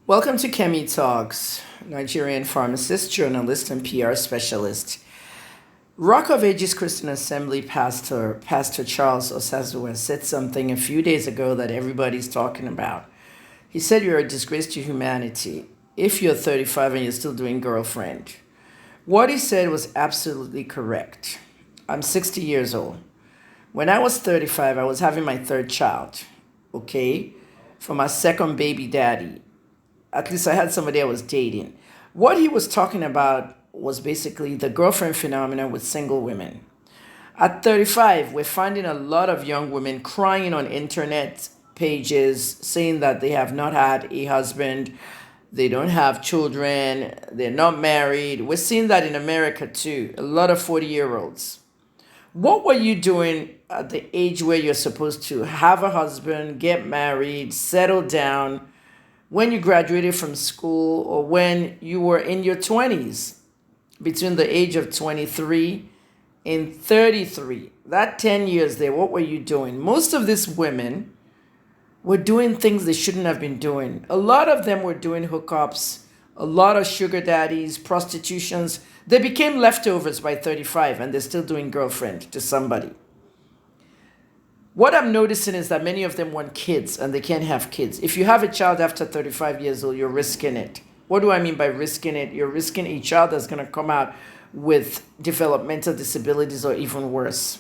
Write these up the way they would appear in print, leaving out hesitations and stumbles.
Welcome to Kemi Talks, Nigerian pharmacist, journalist, and PR specialist. Rock of Ages Christian Assembly Pastor Charles Osazuwa said something a few days ago that everybody's talking about. He said you're a disgrace to humanity if you're 35 and you're still doing girlfriend. What he said was absolutely correct. I'm 60 years old. When I was 35, I was having my third child, okay, for my second baby daddy. At least I had somebody I was dating. What he was talking about was basically the girlfriend phenomenon with single women. At 35, we're finding a lot of young women crying on internet pages saying that they have not had a husband, they don't have children, they're not married. We're seeing that in America too. A lot of 40-year-olds. What were you doing at the age where you're supposed to have a husband, get married, settle down, when you graduated from school or when you were in your 20s, between the age of 23 and 33? That 10 years there, what were you doing? Most of these women were doing things they shouldn't have been doing. A lot of them were doing hookups, a lot of sugar daddies, prostitutions. They became leftovers by 35 and they're still doing girlfriend to somebody. What I'm noticing is that many of them want kids and they can't have kids. If you have a child after 35 years old, you're risking it. What do I mean by risking it? You're risking a child that's going to come out with developmental disabilities or even worse.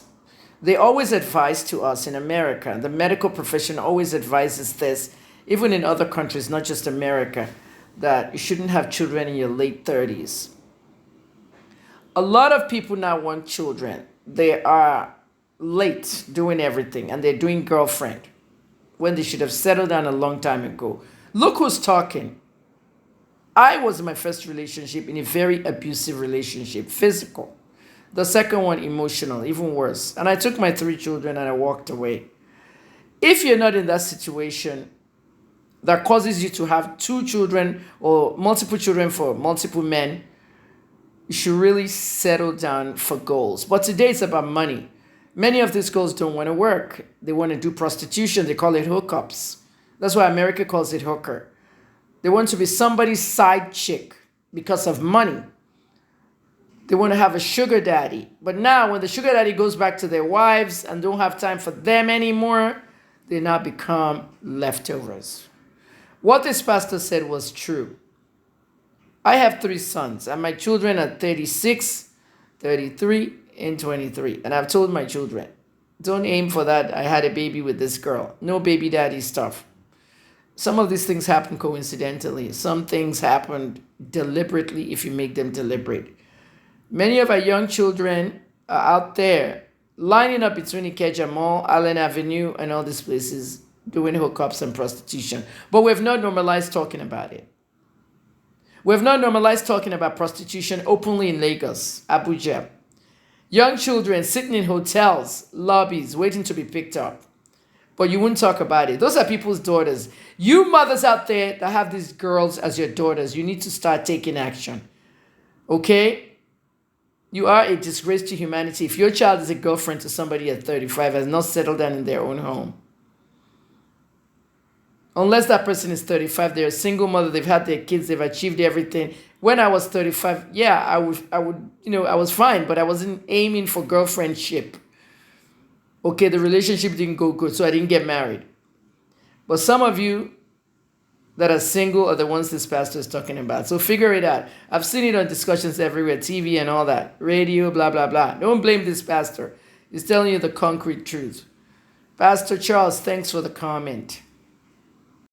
They always advise to us in America, the medical profession always advises this, even in other countries, not just America, that you shouldn't have children in your late 30s. A lot of people now want children. They are late doing everything and they're doing girlfriend when they should have settled down a long time ago. Look who's talking. I was in my first relationship in a very abusive relationship, physical. The second one, emotional, even worse. And I took my 3 children and I walked away. If you're not in that situation that causes you to have 2 children or multiple children for multiple men, you should really settle down for goals. But today it's about money. Many of these girls don't want to work. They want to do prostitution. They call it hookups. That's why America calls it hooker. They want to be somebody's side chick because of money. They want to have a sugar daddy. But now when the sugar daddy goes back to their wives and don't have time for them anymore, they now become leftovers. What this pastor said was true. I have 3 sons and my children are 36, 33, and 23. And I've told my children, don't aim for that. I had a baby with this girl. No baby daddy stuff. Some of these things happen coincidentally. Some things happen deliberately if you make them deliberate. Many of our young children are out there lining up between Ikeja Mall, Allen Avenue, and all these places doing hookups and prostitution. But we've not normalized talking about it. We've not normalized talking about prostitution openly in Lagos, Abuja. Young children sitting in hotels, lobbies, waiting to be picked up. But you wouldn't talk about it. Those are people's daughters. You mothers out there that have these girls as your daughters, you need to start taking action. Okay? You are a disgrace to humanity if your child is a girlfriend to somebody at 35 and has not settled down in their own home. Unless that person is 35, they're a single mother, they've had their kids, they've achieved everything. When I was 35, yeah, I was fine, but I wasn't aiming for girlfriendship. Okay, the relationship didn't go good, so I didn't get married. But some of you that are single are the ones this pastor is talking about. So figure it out. I've seen it on discussions everywhere, TV and all that, radio, blah, blah, blah. Don't blame this pastor. He's telling you the concrete truth. Pastor Charles, thanks for the comment.